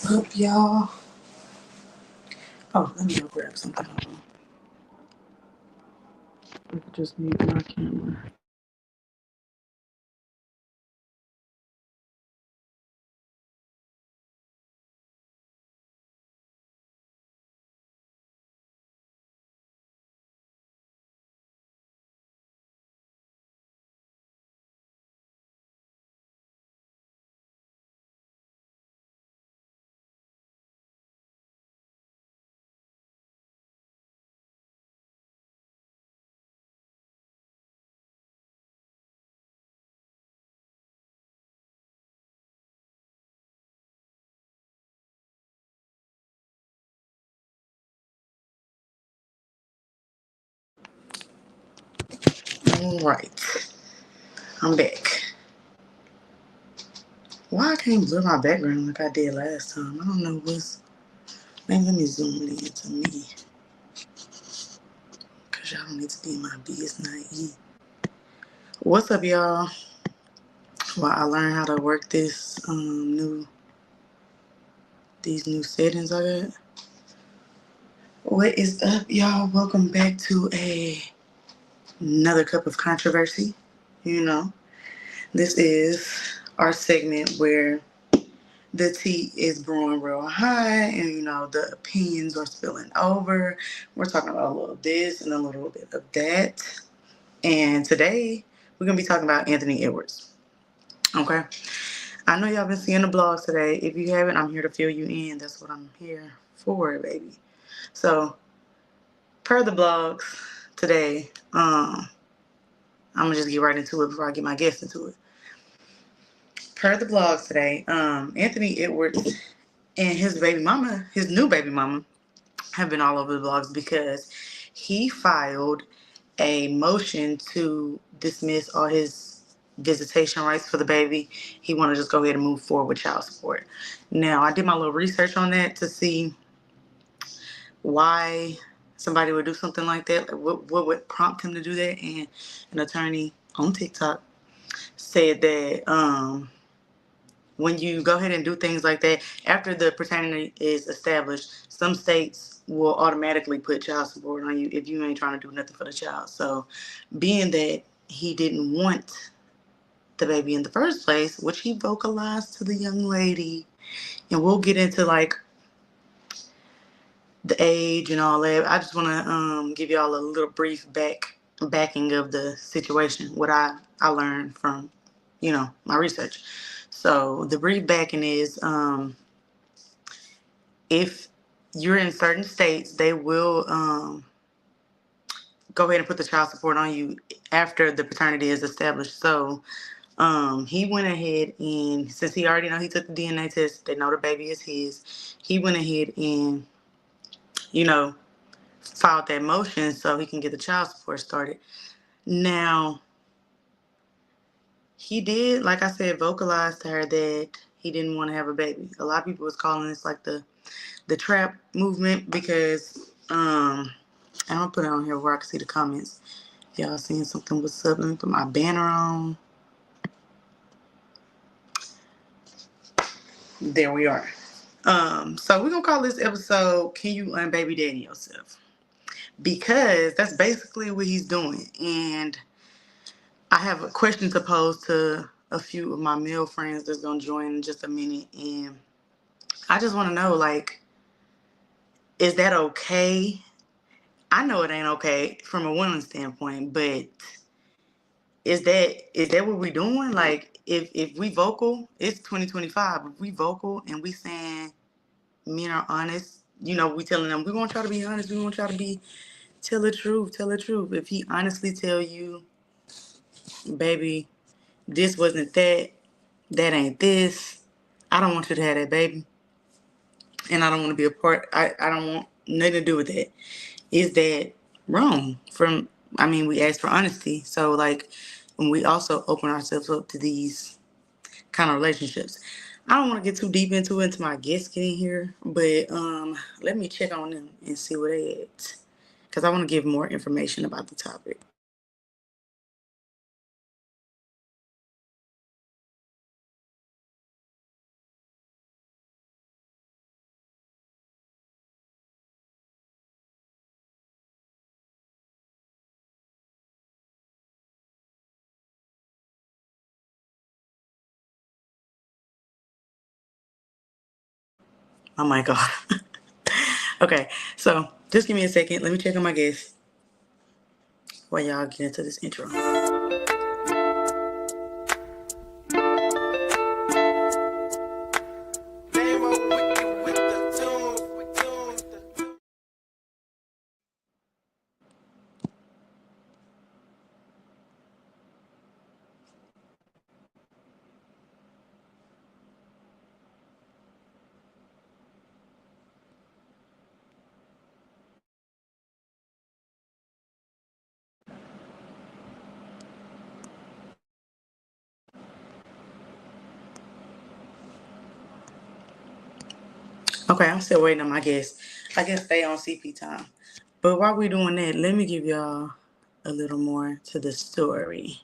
What's up, y'all? Oh, let me go grab something. Hold on. I could just mute my camera. All right, I'm back. Why I can't blur my background like I did last time? I don't know what's. Man, let me zoom in to me, cause y'all don't need to be in my business. What's up, y'all? Well, I learned how to work these new settings I got. What is up, y'all? Welcome back to another cup of controversy. You know, this is our segment where the tea is brewing real high and the opinions are spilling over. We're talking about a little of this and a little bit of that. And today we're gonna be talking about Anthony Edwards. Okay. I know y'all been seeing the blogs today. If you haven't, I'm here to fill you in. That's what I'm here for, baby. So per the blogs today, I'm gonna just get right into it before I get my guests into it. Per the blogs today, Anthony Edwards and his new baby mama, have been all over the blogs because he filed a motion to dismiss all his visitation rights for the baby. He want to just go ahead and move forward with child support. Now, I did my little research on that to see why somebody would do something like that. Like what would prompt him to do that? And an attorney on TikTok said that when you go ahead and do things like that, after the paternity is established, some states will automatically put child support on you if you ain't trying to do nothing for the child. So, being that he didn't want the baby in the first place, which he vocalized to the young lady, and we'll get into like the age and all that. I just want to give y'all a little brief backing of the situation, what I learned from my research. So the brief backing is if you're in certain states, they will go ahead and put the child support on you after the paternity is established. So he went ahead and since he already know he took the DNA test, they know the baby is his. He went ahead and you know filed that motion so he can get the child support started. Now he did, like I said, vocalize to her that he didn't want to have a baby. A lot of people was calling this like the trap movement because and I'll put it on here where I can see the comments. Y'all seeing something? What's up? Let me put my banner on. There we are. So we're gonna call this episode "Can You Unbaby Daddy Yourself?" Because that's basically what he's doing. And I have a question to pose to a few of my male friends that's gonna join in just a minute. And I just wanna know, like, is that okay? I know it ain't okay from a woman's standpoint, but is that what we doing? Like if we vocal, it's 2025. If we vocal and we saying men are honest, we telling them we want y'all to be honest, we want y'all to be tell the truth, tell the truth. If he honestly tell you, baby, this wasn't that, that ain't this, I don't want you to have that baby. And I don't want to be a part I don't want nothing to do with that. Is that wrong? We ask for honesty. So like when we also open ourselves up to these kind of relationships. I don't want to get too deep into it until my guests get in here, but let me check on them and see where they at, because I want to give more information about the topic. my mic off. Okay, so just give me a second. Let me check on my guests while y'all get into this intro. Okay, I'm still waiting on my guests. I guess they on CP time. But while we doing that, let me give y'all a little more to the story.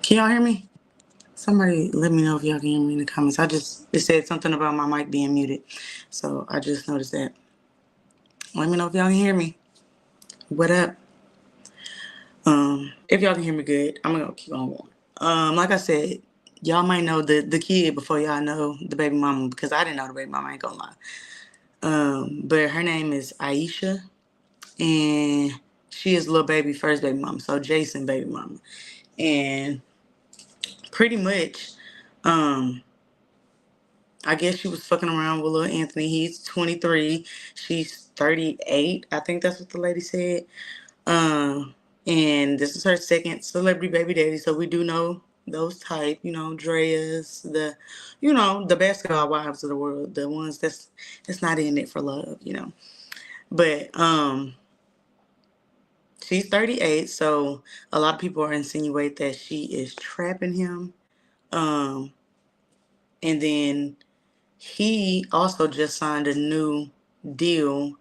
Can y'all hear me? Somebody let me know if y'all can hear me in the comments. It said something about my mic being muted. So I just noticed that. Let me know if y'all can hear me. What up? If y'all can hear me good, I'm gonna keep on going. Like I said, y'all might know the kid before y'all know the baby mama, because I didn't know the baby mama, I ain't gonna lie. But her name is Ayesha, and she is little baby first baby mama, so Jason baby mama. And pretty much, I guess she was fucking around with little Anthony. He's 23. She's 38. I think that's what the lady said. And this is her second celebrity baby daddy. So we do know those type, Drea's, the basketball wives of the world, the ones that's not in it for love. But she's 38, so a lot of people are insinuate that she is trapping him. And then he also just signed a new deal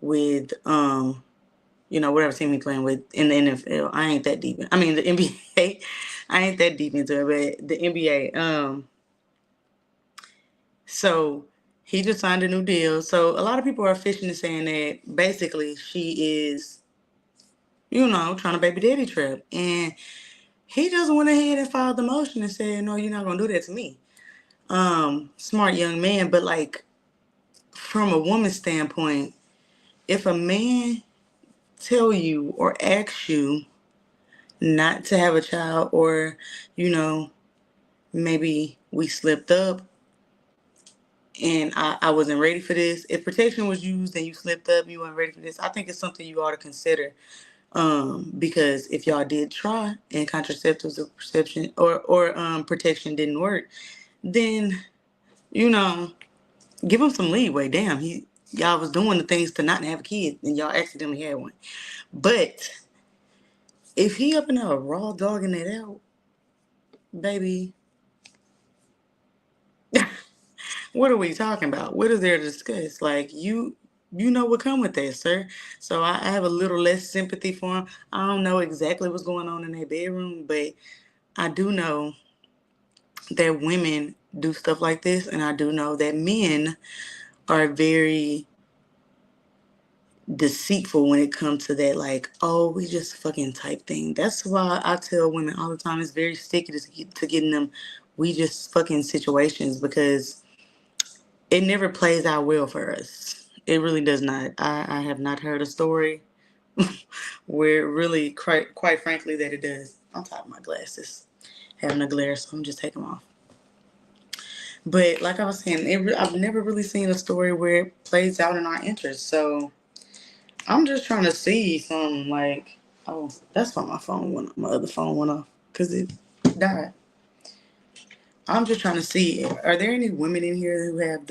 with whatever team he playing with in the NFL. I ain't that deep. I mean the NBA. I ain't that deep into it, but the NBA. So he just signed a new deal. So a lot of people are fishing and saying that basically she is, trying to baby daddy trap. And he just went ahead and filed the motion and said, no, you're not gonna do that to me. Smart young man, but like from a woman's standpoint, if a man tell you or asks you not to have a child, or maybe we slipped up and I wasn't ready for this, if protection was used and you slipped up, you weren't ready for this, I think it's something you ought to consider. Because if y'all did try and contraceptives or perception or protection didn't work, then give him some leeway. Damn, y'all was doing the things to not have a kid and y'all accidentally had one. But if he up in there raw dogging it out, baby, what are we talking about? What is there to discuss? Like you know what come with that, sir. So I have a little less sympathy for him. I don't know exactly what's going on in their bedroom, but I do know that women do stuff like this, and I do know that men are very deceitful when it comes to that, like, oh, we just fucking type thing. That's why I tell women all the time it's very sticky to getting them we just fucking situations, because it never plays out well for us. It really does not. I have not heard a story where really, quite frankly, that it does. On top of my glasses, having a glare, so I'm just taking them off. But like I was saying, I've never really seen a story where it plays out in our interest. So I'm just trying to see some, like, oh, that's why my other phone went off, because it died. I'm just trying to see, are there any women in here who have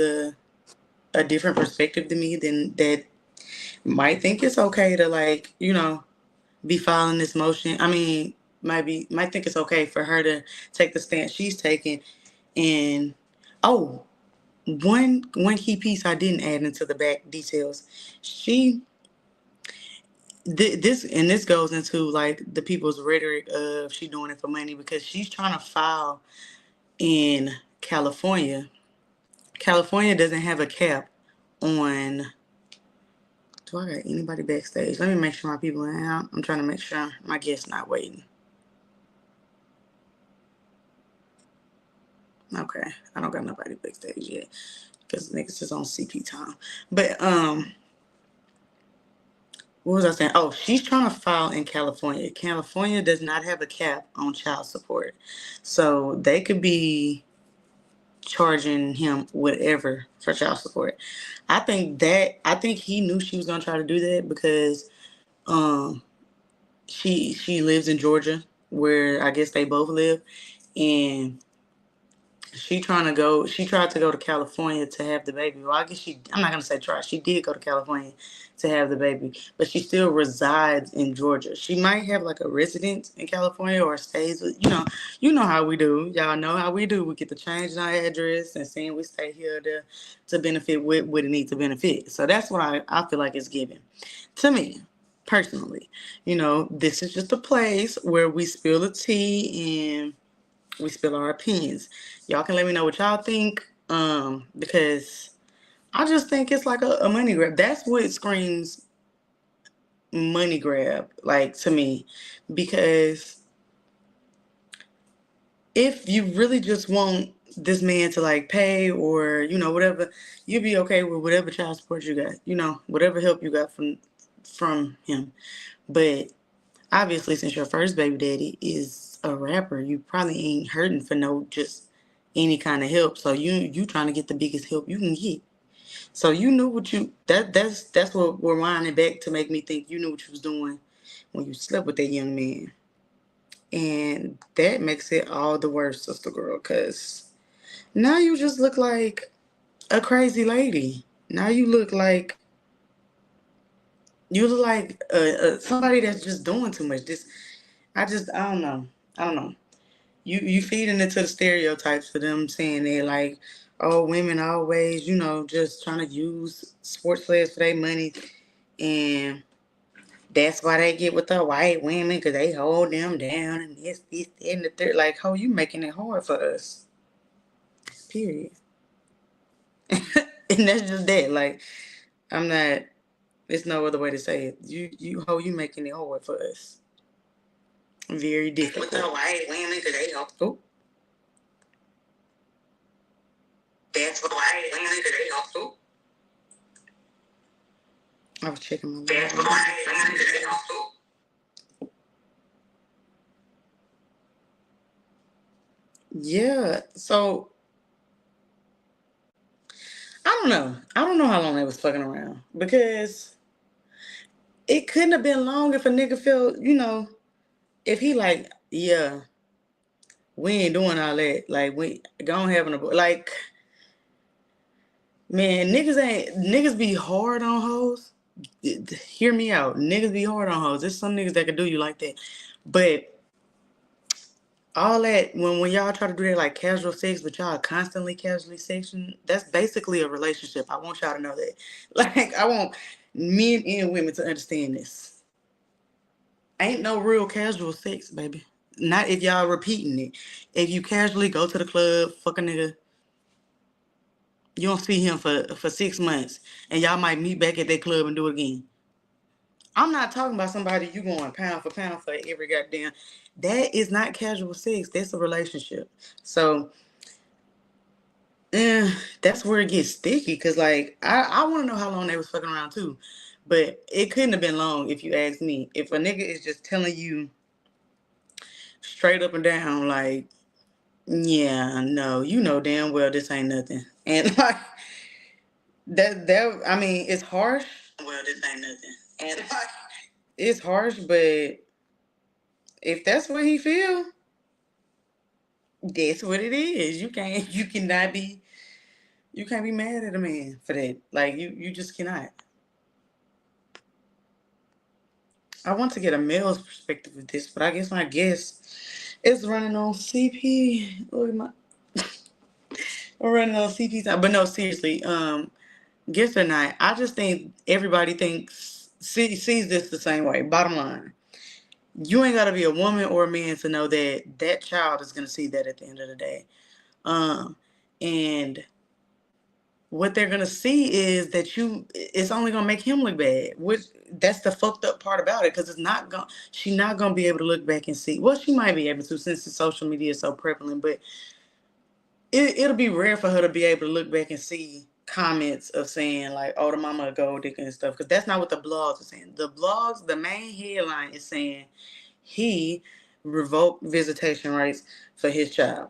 a different perspective than me, than that might think it's okay to, like, be filing this motion? I mean, might think it's okay for her to take the stance she's taking, And oh, one key piece I didn't add into the back details. She this goes into like the people's rhetoric of she doing it for money because she's trying to file in California. California doesn't have a cap on. Do I got anybody backstage? Let me make sure my people are out. I'm trying to make sure my guest's not waiting. Okay, I don't got nobody backstage yet because niggas is on CP time. But what was I saying? Oh, she's trying to file in California. California does not have a cap on child support, so they could be charging him whatever for child support. I think he knew she was gonna try to do that because um she lives in Georgia where I guess they both live, and she tried to go to California to have the baby. Well, I guess I'm not gonna say try, she did go to California to have the baby, but she still resides in Georgia. She might have like a residence in California or stays with, you know how we do. Y'all know how we do. We get to change our address and saying we stay here to benefit what it needs to benefit. So that's what I feel like it's given to me personally. This is just a place where we spill the tea and we spill our opinions. Y'all can let me know what y'all think. Because I just think it's like a money grab. That's what screams money grab, like to me. Because if you really just want this man to like pay or, whatever, you'd be okay with whatever child support you got, whatever help you got from him. But obviously, since your first baby daddy is a rapper, you probably ain't hurting for no just any kind of help. So you trying to get the biggest help you can get. So you knew what that's what we're winding back to make me think you knew what you was doing when you slept with that young man. And that makes it all the worse, sister girl, because now you just look like a crazy lady. Now you look like somebody that's just doing too much. I don't know. I don't know. You feeding into the stereotypes for them saying they're like, oh, women always, just trying to use sports players for their money, and that's why they get with the white women because they hold them down and this, that, and the third. Like, how you making it hard for us? Period. And that's just that. Like, I'm not. There's no other way to say it. You making it hard for us. Very difficult. With the white women because they hold. Oh. That's why I was checking my live. Yeah, so I don't know. I don't know how long they was fucking around because it couldn't have been long if a nigga felt, if he like, yeah, we ain't doing all that. Like we gonna have an like, man, niggas be hard on hoes. Hear me out. Niggas be hard on hoes. There's some niggas that can do you like that. But all that when y'all try to do that like casual sex, but y'all constantly casually sexing, that's basically a relationship. I want y'all to know that. Like I want men and women to understand this. Ain't no real casual sex, baby. Not if y'all repeating it. If you casually go to the club, fuck a nigga, you don't see him for 6 months, and y'all might meet back at that club and do it again. I'm not talking about somebody you going pound for pound for every goddamn. That is not casual sex. That's a relationship. So, that's where it gets sticky. Cause like I want to know how long they was fucking around too, but it couldn't have been long if you ask me. If a nigga is just telling you straight up and down, like, yeah, no, you know damn well this ain't nothing, and like that. I mean, it's harsh. Well, this ain't nothing, and like, it's harsh, but if that's what he feel, that's what it is. You can't be mad at a man for that. Like you just cannot. I want to get a male's perspective of this, but I guess my guess is running on CP. Look at my We're running on CP time. But no, seriously, gift or not, I just think everybody sees this the same way. Bottom line, you ain't gotta be a woman or a man to know that that child is gonna see that at the end of the day. And what they're gonna see is that it's only gonna make him look bad. Which that's the fucked up part about it, because she's not gonna be able to look back and see. Well, she might be able to since the social media is so prevalent, but it'll be rare for her to be able to look back and see comments of saying like, "Oh, the mama a gold digger" and stuff, because that's not what the blogs are saying. The main headline is saying he revoked visitation rights for his child.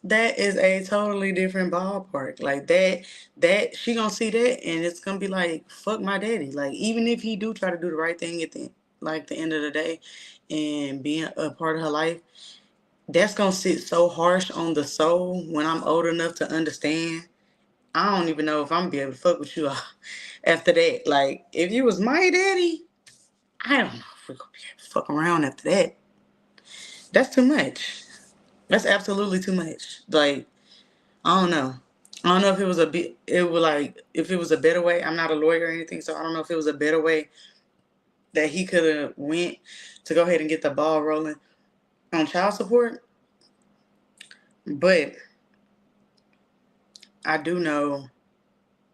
That is a totally different ballpark. Like that she gonna see that and it's gonna be like, fuck my daddy. Like, even if he do try to do the right thing at the end of the day and being a part of her life, that's gonna sit so harsh on the soul when I'm old enough to understand. I don't even know if I'm gonna be able to fuck with you after that. Like, if you was my daddy, I don't know if we're gonna be able to fuck around after that. That's too much. That's absolutely too much. Like, I don't know. I don't know if if it was a better way. I'm not a lawyer or anything, so I don't know if it was a better way that he could have went to go ahead and get the ball rolling on child support. But I do know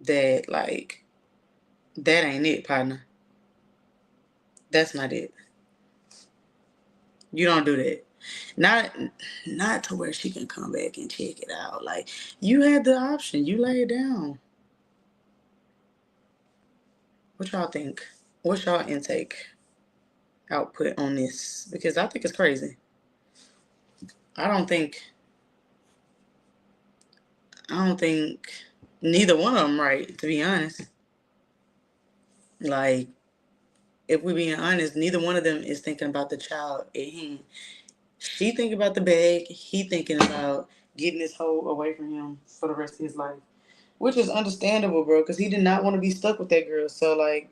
that, like, that ain't it, partner. That's not it. You don't do that. Not to where she can come back and check it out. Like, you had the option. You lay it down. What y'all think? What's y'all intake output on this? Because I think it's crazy. I don't think neither one of them right, to be honest. Like, if we're being honest, neither one of them is thinking about the child at hand. She thinking about the bag. He thinking about getting this hoe away from him for the rest of his life. Which is understandable, bro, because he did not want to be stuck with that girl. So, like,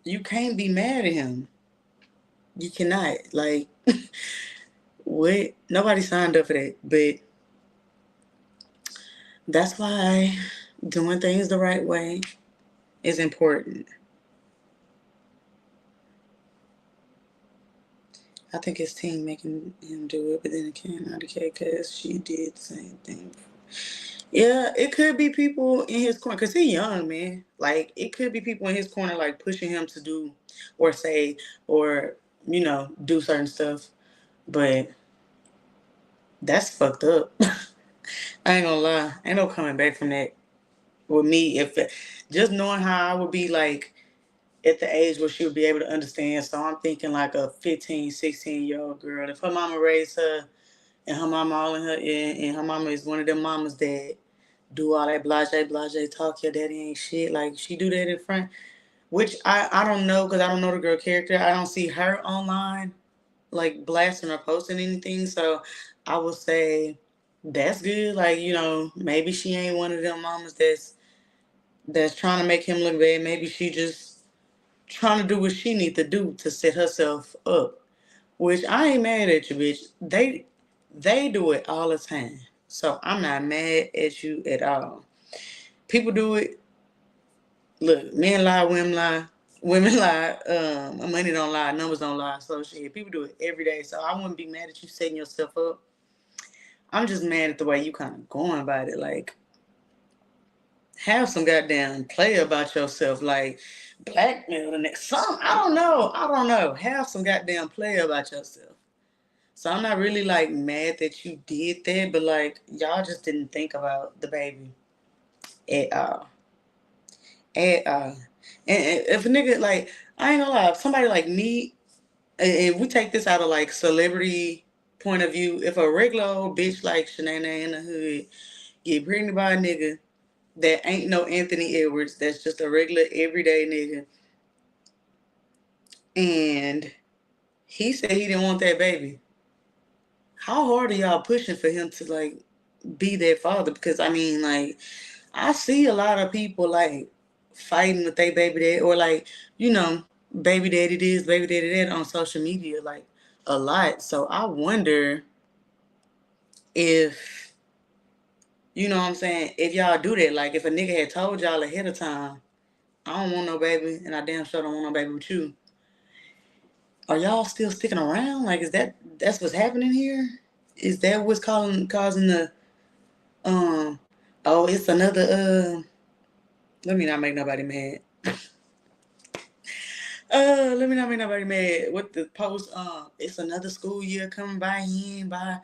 you can't be mad at him. You cannot. Like, what? Nobody signed up for that. But that's why doing things the right way is important. I think his team making him do it, but then it came out okay because she did the same thing. Yeah, it could be people in his corner because he's young, man. Like, it could be people in his corner, like, pushing him to do or say or, do certain stuff. But that's fucked up. I ain't gonna lie. Ain't no coming back from that with me. Just knowing how I would be, like, at the age where she would be able to understand. So I'm thinking like a 15, 16-year-old girl. If her mama raised her and her mama all in her ear, and her mama is one of them mamas that do all that blase talk, your daddy ain't shit. Like, she do that in front, which I don't know because I don't know the girl character. I don't see her online, like, blasting or posting anything. So I would say that's good. Like, maybe she ain't one of them mamas that's trying to make him look bad. Maybe she just trying to do what she need to do to set herself up. Which, I ain't mad at you, bitch. They do it all the time. So I'm not mad at you at all. People do it. Look, men lie, women lie. Women lie. Money don't lie. Numbers don't lie. So shit, people do it every day. So I wouldn't be mad at you setting yourself up. I'm just mad at the way you kind of going about it. Like, have some goddamn play about yourself. Like, blackmail the next song. I don't know. Have some goddamn play about yourself. So I'm not really, like, mad that you did that, but, like, y'all just didn't think about the baby at all. At all. And if a nigga, like, I ain't gonna lie, if somebody like me, and we take this out of, like, celebrity point of view, if a regular old bitch like Shanae in the hood get pregnant by a nigga that ain't no Anthony Edwards, that's just a regular everyday nigga, and he said he didn't want that baby, how hard are y'all pushing for him to, like, be their father? Because, I mean, like, I see a lot of people, like, fighting with their baby dad, or, like, baby daddy this, baby daddy that on social media, like, a lot. So I wonder if You know what I'm saying? If y'all do that, like if a nigga had told y'all ahead of time, I don't want no baby, and I damn sure don't want no baby with you, are y'all still sticking around? Like, that's what's happening here? Is that what's causing the um? Oh, it's another Let me not make nobody mad. Let me not make nobody mad. With the post, it's another school year coming by. He ain't buy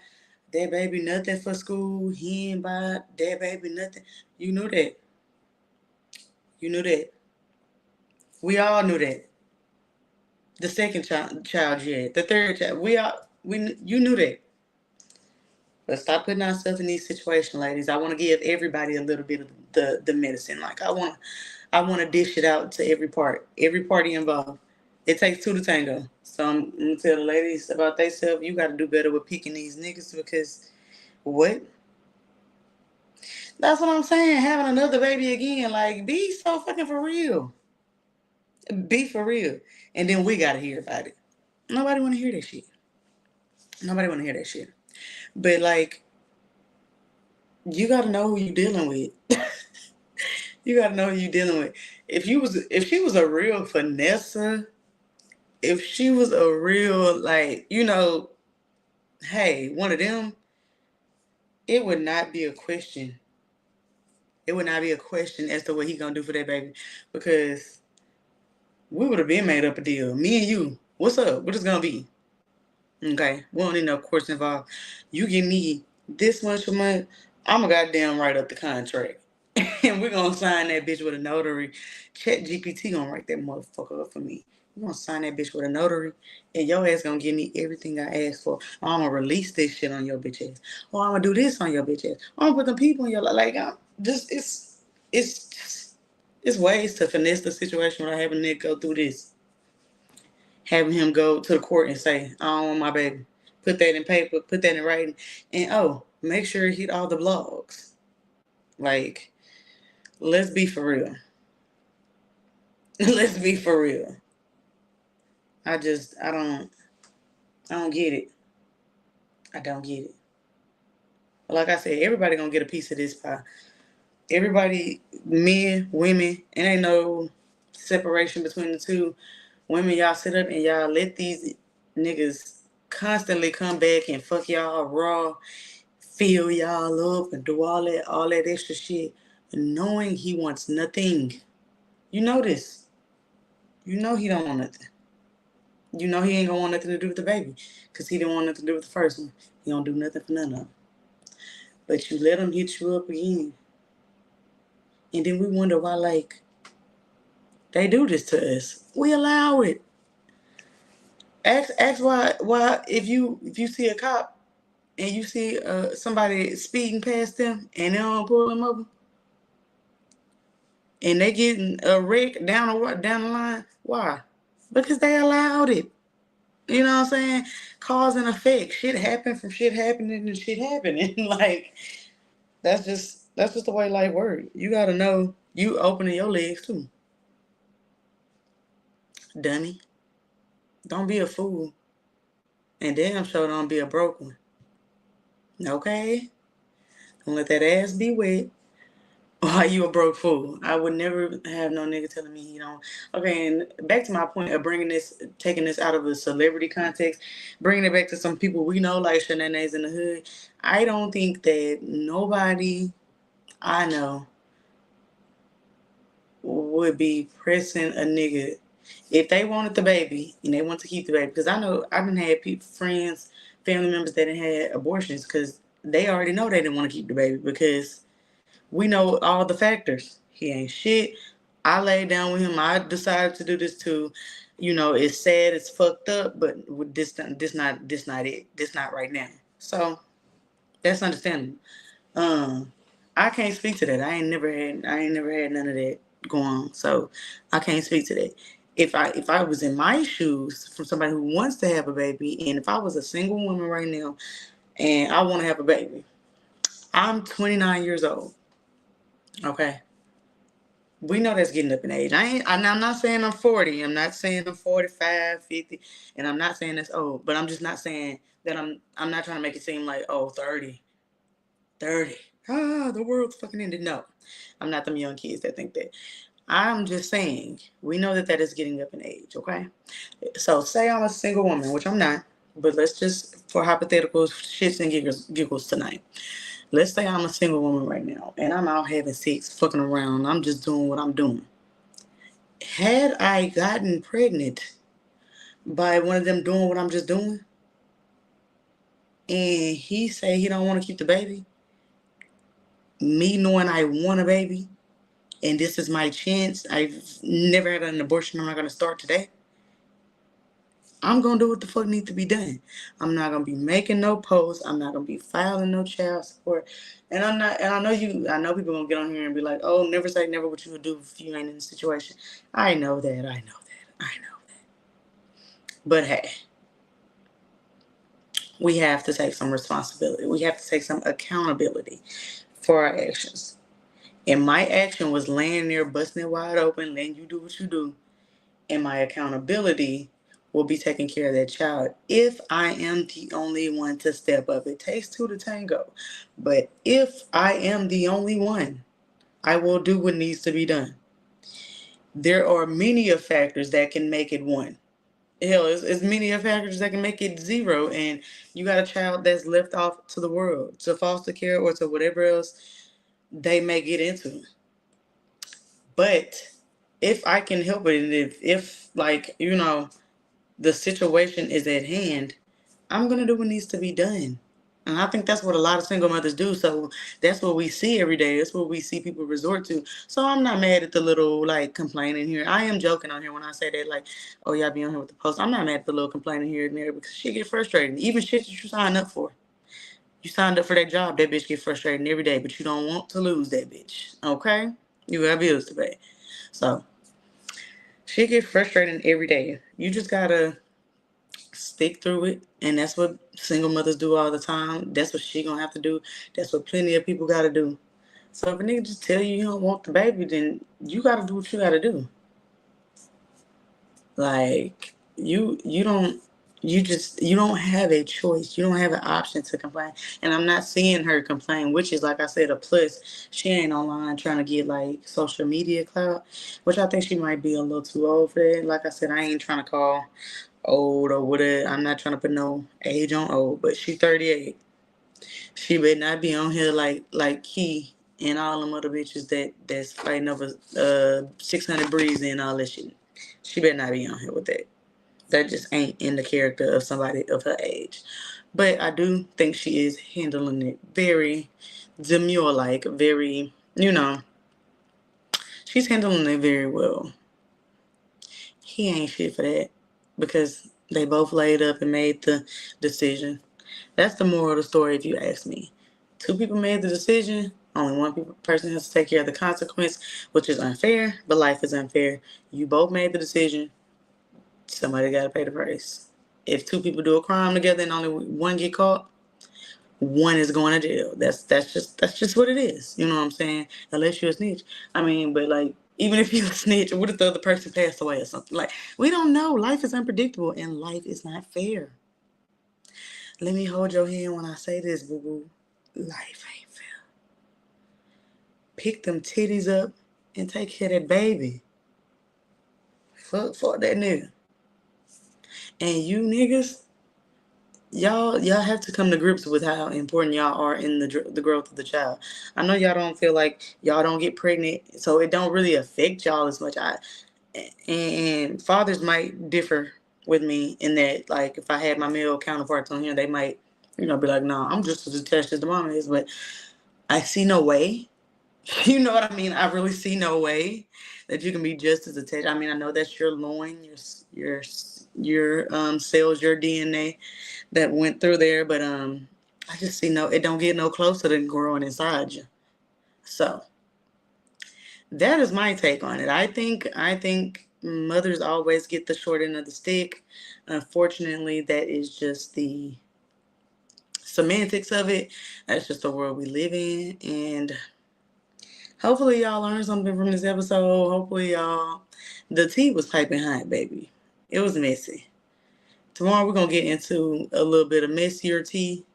that baby nothing for school. He ain't buy that baby nothing. You knew that. You knew that. We all knew that. The second child you had, the third child. You knew that. But stop putting ourselves in these situations, ladies. I want to give everybody a little bit of the medicine. Like I want to dish it out to every party involved. It takes two to tango. So I'm gonna tell the ladies about themselves. You got to do better with picking these niggas because what? That's what I'm saying. Having another baby again, like be so fucking for real. Be for real, and then we gotta hear about it. Nobody want to hear that shit. Nobody want to hear that shit. But like, you gotta know who you dealing with. You gotta know who you dealing with. If she was a real finesse, if she was a real like, hey, one of them, it would not be a question. It would not be a question as to what he gonna do for that baby, because we would have been made up a deal. Me and you, what's up? What is gonna be? Okay, we don't need no course involved. You give me this much a month, I'm a goddamn write up the contract. And we're gonna sign that bitch with a notary. Chat GPT gonna write that motherfucker up for me. We're gonna sign that bitch with a notary, and your ass gonna give me everything I asked for. I'm gonna release this shit on your bitch ass. Or I'm gonna do this on your bitch ass. I'm gonna put them people in your life. Like, I'm just, it's ways to finesse the situation without having Nick go through this. Having him go to the court and say, I don't want my baby. Put that in paper, put that in writing, and make sure he hit all the blogs. Like, let's be for real. Let's be for real. I don't get it. I don't get it. But like I said, everybody gonna get a piece of this pie. Everybody, men, women, and ain't no separation between the two. Women, y'all sit up and y'all let these niggas constantly come back and fuck y'all raw, fill y'all up, and do all that extra shit, knowing he wants nothing. You know this. You know he don't want nothing. You know he ain't gonna want nothing to do with the baby, because he didn't want nothing to do with the first one. He don't do nothing for none of them. But you let him hit you up again. And then we wonder why, like, they do this to us. We allow it. Ask why if you see a cop and you see somebody speeding past them and they don't pull them over and they getting a wreck down the line, why? Because they allowed it. You know what I'm saying? Cause and effect. Shit happened from shit happening and shit happening. Like, that's just the way life works. You gotta know you opening your legs too. Dummy. Don't be a fool. And damn sure don't be a broke one. Okay? Don't let that ass be wet. Why you a broke fool? I would never have no nigga telling me he don't. Okay, and back to my point of taking this out of the celebrity context, bringing it back to some people we know, like Shanae's in the hood. I don't think that nobody I know would be pressing a nigga if they wanted the baby and they want to keep the baby. Because I know I've been had people, friends, family members that had abortions because they already know they didn't want to keep the baby because we know all the factors. He ain't shit. I laid down with him. I decided to do this too. It's sad, it's fucked up, but this not it. This not right now. So that's understandable. Um, I can't speak to that. I ain't never had none of that go on. So I can't speak to that. If I was in my shoes from somebody who wants to have a baby, and if I was a single woman right now and I want to have a baby, I'm 29 years old. Okay. We know that's getting up in age. I'm not saying I'm 40. I'm not saying I'm 45, 50, and I'm not saying that's old. But I'm just not saying that I'm not trying to make it seem like, 30. 30. the world's fucking ended. No, I'm not them young kids that think that. I'm just saying, we know that that is getting up in age, okay? So say I'm a single woman, which I'm not, but let's just, for hypothetical shits and giggles tonight. Let's say I'm a single woman right now, and I'm out having sex, fucking around. I'm just doing what I'm doing. Had I gotten pregnant by one of them doing what I'm just doing, and he say he don't want to keep the baby, me knowing I want a baby, and this is my chance, I've never had an abortion, I'm not going to start today, I'm going to do what the fuck needs to be done. I'm not going to be making no posts. I'm not going to be filing no child support. And I'm not, and I know people going to get on here and be like, oh, never say never what you would do if you ain't in the situation. I know that. I know that. But hey, we have to take some responsibility. We have to take some accountability for our actions. And my action was laying there, busting it wide open, letting you do what you do. And my accountability will be taking care of that child if I am the only one to step up. It takes two to tango. But if I am the only one, I will do what needs to be done. There are many of factors that can make it one. Hell, it's many of factors that can make it zero. And you got a child that's left off to the world, to foster care or to whatever else they may get into. But if I can help it, and if like, the situation is at hand, I'm going to do what needs to be done. And I think that's what a lot of single mothers do. So that's what we see every day. That's what we see people resort to. So I'm not mad at the little, like, complaining here. I am joking on here when I say that, like, oh, y'all be on here with the post. I'm not mad at the little complaining here and there because shit get frustrating. Even shit that you signed up for. You signed up for that job, that bitch get frustrating every day, but you don't want to lose that bitch. Okay? You got bills to pay. So shit get frustrating every day. You just gotta stick through it, and that's what single mothers do all the time. That's what she gonna have to do. That's what plenty of people gotta do. So if a nigga just tell you you don't want the baby, then you gotta do what you gotta do. Like you don't have a choice. You don't have an option to complain. And I'm not seeing her complain, which is, like I said, a plus. She ain't online trying to get like social media clout, which I think she might be a little too old for that. Like I said, I ain't trying to call old or whatever. I'm not trying to put no age on old, but she 38. She better not be on here like Key and all them other bitches that's fighting over 600 breeze and all that shit. She better not be on here with that. That just ain't in the character of somebody of her age. But I do think she is handling it very demure like, very, she's handling it very well. He ain't shit for that because they both laid up and made the decision. That's the moral of the story, if you ask me. Two people made the decision. Only one person has to take care of the consequence, which is unfair, but life is unfair. You both made the decision. Somebody got to pay the price. If two people do a crime together and only one get caught, one is going to jail. That's just what it is. You know what I'm saying? Unless you're a snitch. I mean, but like, even if you're a snitch, what if the other person passed away or something? Like, we don't know. Life is unpredictable and life is not fair. Let me hold your hand when I say this, boo boo. Life ain't fair. Pick them titties up and take care of that baby. Fuck that nigga. And you niggas, y'all have to come to grips with how important y'all are in the growth of the child. I know y'all don't feel like y'all don't get pregnant, so it don't really affect y'all as much. And fathers might differ with me in that, like, if I had my male counterparts on here, they might, be like, no, I'm just as attached as the mom is, but I see no way. You know what I mean? I really see no way that you can be just as attached. I mean, I know that's your loin, your cells, your DNA that went through there, but I just see it don't get no closer than growing inside you. So that is my take on it. I think mothers always get the short end of the stick. Unfortunately, that is just the semantics of it. That's just the world we live in, and hopefully y'all learned something from this episode. Hopefully the tea was piping hot, baby. It was messy. Tomorrow we're gonna get into a little bit of messier tea,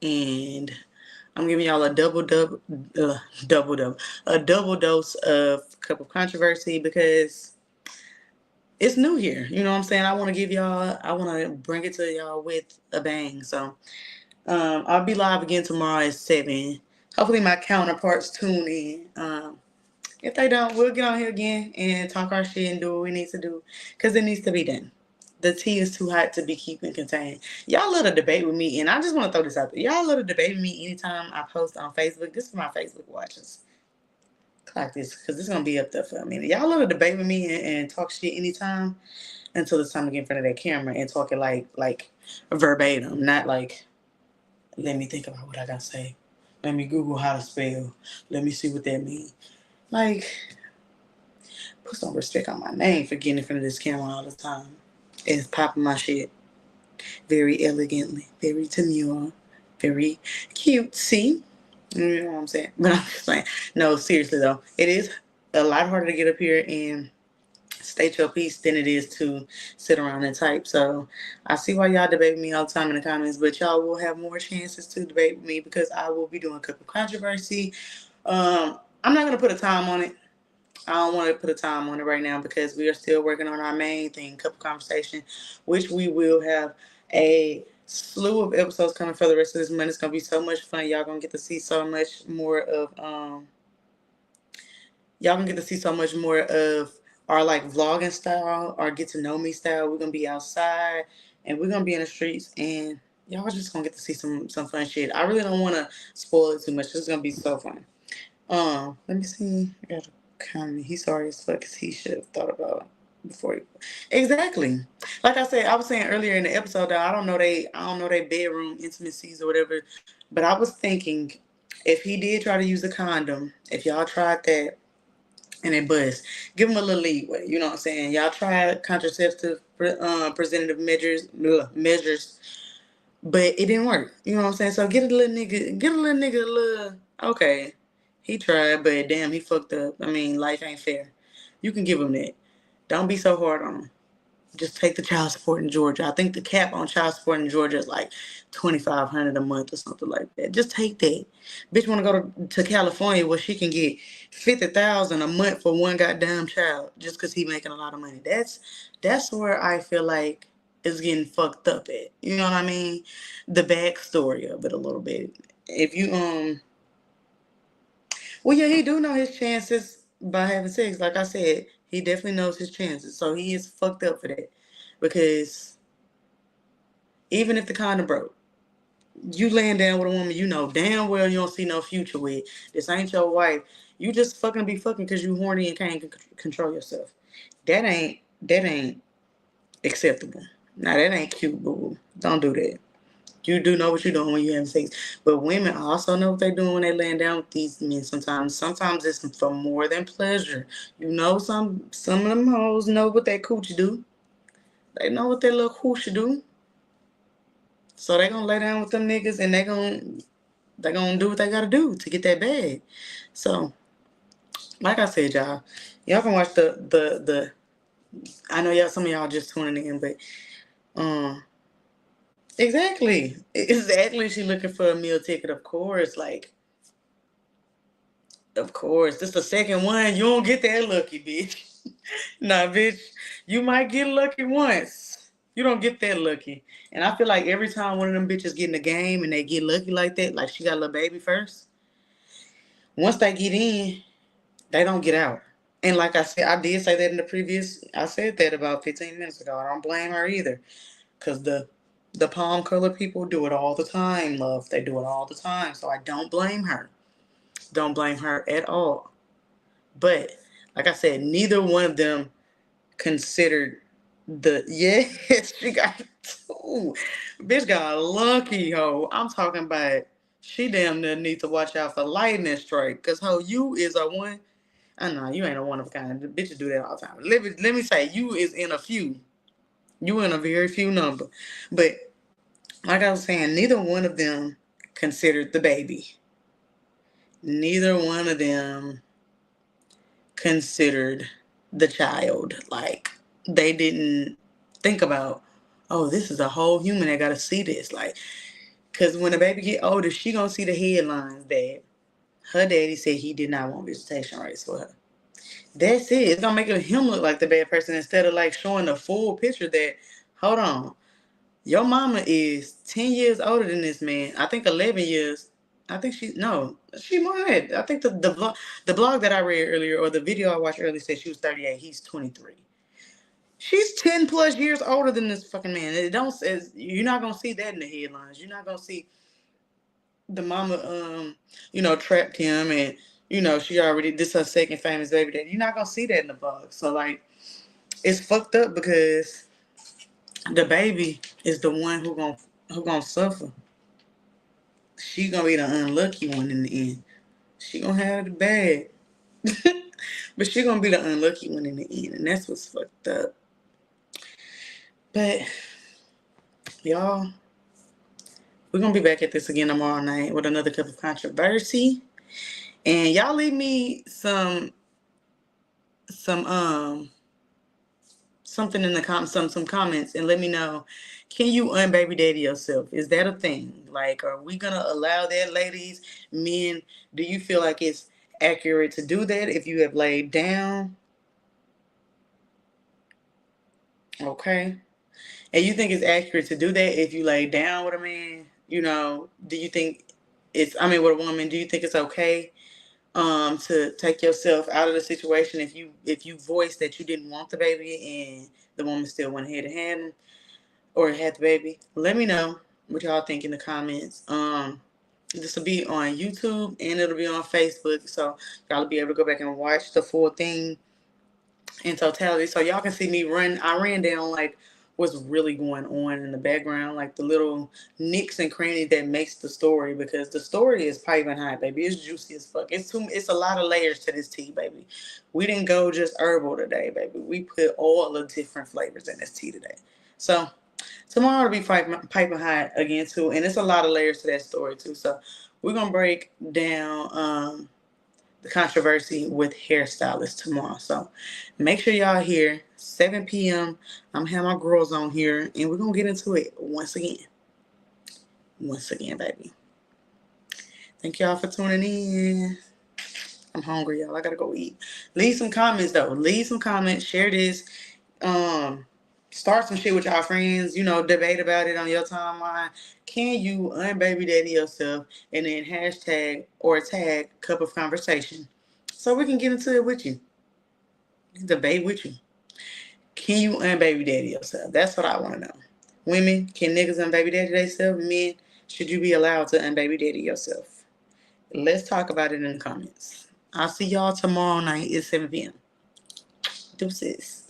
and I'm giving y'all a double dose of Cup of Controversy because it's new here. You know what I'm saying? I want to bring it to y'all with a bang. So I'll be live again tomorrow at 7. Hopefully my counterparts tune in. If they don't, we'll get on here again and talk our shit and do what we need to do because it needs to be done. The tea is too hot to be keeping contained. Y'all love to debate with me, and I just want to throw this out there. Y'all love to debate with me anytime I post on Facebook. This is my Facebook watchers. Clock this because this is going to be up there for a minute. Y'all love to debate with me and talk shit anytime until it's time to get in front of that camera and talk it like verbatim, not like, let me think about what I got to say. Let me Google how to spell. Let me see what that means. Like, put some respect on my name for getting in front of this camera all the time. And popping my shit very elegantly, very demure, very cutesy. You know what I'm saying? But I'm just saying, no, seriously though, it is a lot harder to get up here and state your piece than it is to sit around and type. So I see why y'all debate me all the time in the comments, but y'all will have more chances to debate with me because I will be doing a Cup of Controversy. I'm not gonna put a time on it. I don't want to put a time on it right now because we are still working on our main thing, Cup of Conversation, which we will have a slew of episodes coming for the rest of this month. It's gonna be so much fun. Y'all gonna get to see so much more of our like vlogging style, our get to know me style. We're gonna be outside and we're gonna be in the streets and y'all just gonna get to see some fun shit. I really don't wanna spoil it too much. It's gonna be so fun. Let me see. I got a comment. He's sorry as fuck because he should have thought about before he. Exactly. Like I said, I was saying earlier in the episode that I don't know they bedroom intimacies or whatever, but I was thinking if he did try to use a condom, if y'all tried that and it bust, give him a little leeway. You know what I'm saying? Y'all tried contraceptive preventative measures, but it didn't work. You know what I'm saying? So get a little nigga a little, okay. He tried, but damn, he fucked up. I mean, life ain't fair. You can give him that. Don't be so hard on him. Just take the child support in Georgia. I think the cap on child support in Georgia is like $2,500 a month or something like that. Just take that. Bitch want to go to California where she can get $50,000 a month for one goddamn child just because he making a lot of money. That's where I feel like it's getting fucked up at. You know what I mean? The backstory of it a little bit. If you well, yeah, he do know his chances by having sex. Like I said, he definitely knows his chances. So he is fucked up for that. Because even if the condom broke, you laying down with a woman you know damn well you don't see no future with. This ain't your wife. You just fucking be fucking because you horny and can't control yourself. That ain't acceptable. Now that ain't cute, boo. Don't do that. You do know what you're doing when you're having sex. But women also know what they're doing when they're laying down with these men sometimes. Sometimes it's for more than pleasure. You know some of them hoes know what that coochie do. They know what that little coochie do. So they gonna lay down with them niggas and they gonna do what they gotta do to get that bag. So, like I said, y'all can watch the I know some of y'all just tuning in, but exactly. She looking for a meal ticket, of course. Like, of course. This the second one. You don't get that lucky, bitch. Nah, bitch. You might get lucky once. You don't get that lucky. And I feel like every time one of them bitches get in the game and they get lucky like that, like she got a little baby first, once they get in, they don't get out. And like I said, I did say that I said that about 15 minutes ago. I don't blame her either. Because the palm color people do it all the time, love. They do it all the time. So I don't blame her. Don't blame her at all. But like I said, neither one of them considered yes, she got two. Bitch got a lucky hoe. I'm talking about she damn near needs to watch out for lightning strike. Cause ho, you is a one. I know you ain't a one of a kind. The bitches do that all the time. Let me say, you is in a few. You in a very few number. But like I was saying, neither one of them considered the baby. Neither one of them considered the child. Like, they didn't think about, oh, this is a whole human that got to see this. Like, Because when the baby get older, she gonna see the headlines that her daddy said he did not want visitation rights for her. That's it. It's gonna make him look like the bad person instead of like showing the full picture that, hold on, your mama is 10 years older than this man. I think 11 years. I think she more than that. I think the blog that I read earlier or the video I watched earlier said she was 38. He's 23. She's 10 plus years older than this fucking man. You're not gonna see that in the headlines. You're not gonna see the mama trapped him and she already this her second famous baby daddy. You're not gonna see that in the blog. So like it's fucked up because the baby is the one who gonna suffer. She gonna be the unlucky one in the end. She gonna have the bad. But she gonna be the unlucky one in the end, and that's what's fucked up. But y'all, we're gonna be back at this again tomorrow night with another cup of controversy. And y'all leave me something in the some comments and let me know, can you unbaby daddy yourself? Is that a thing? Like, are we gonna allow that, ladies? Men, do you feel like it's accurate to do that if you have laid down? Okay. And you think it's accurate to do that if you lay down with a man? Do you think with a woman, do you think it's okay to take yourself out of the situation if you voice that you didn't want the baby and the woman still went ahead and had him or had the baby? Let me know what y'all think in the comments. This will be on YouTube and it'll be on Facebook, so y'all will be able to go back and watch the full thing in totality, so y'all can see me run. I ran down like what's really going on in the background, like the little nicks and crannies that makes the story, because the story is piping hot, baby. It's juicy as fuck. It's a lot of layers to this tea, baby. We didn't go just herbal today, baby. We put all the different flavors in this tea today. So tomorrow will be piping hot again too, and it's a lot of layers to that story too. So we're gonna break down the controversy with hairstylists tomorrow. So make sure y'all here, 7 p.m. I'm gonna have my girls on here and we're gonna get into it once again. Once again, baby. Thank y'all for tuning in. I'm hungry, y'all. I gotta go eat. Leave some comments though. Leave some comments. Share this. Start some shit with y'all friends. Debate about it on your timeline. Can you unbaby daddy yourself and then hashtag or tag cup of conversation so we can get into it with you? Debate with you. Can you unbaby daddy yourself? That's what I want to know. Women, can niggas unbaby daddy themselves? Men, should you be allowed to unbaby daddy yourself? Let's talk about it in the comments. I'll see y'all tomorrow night at 7 p.m. Deuces.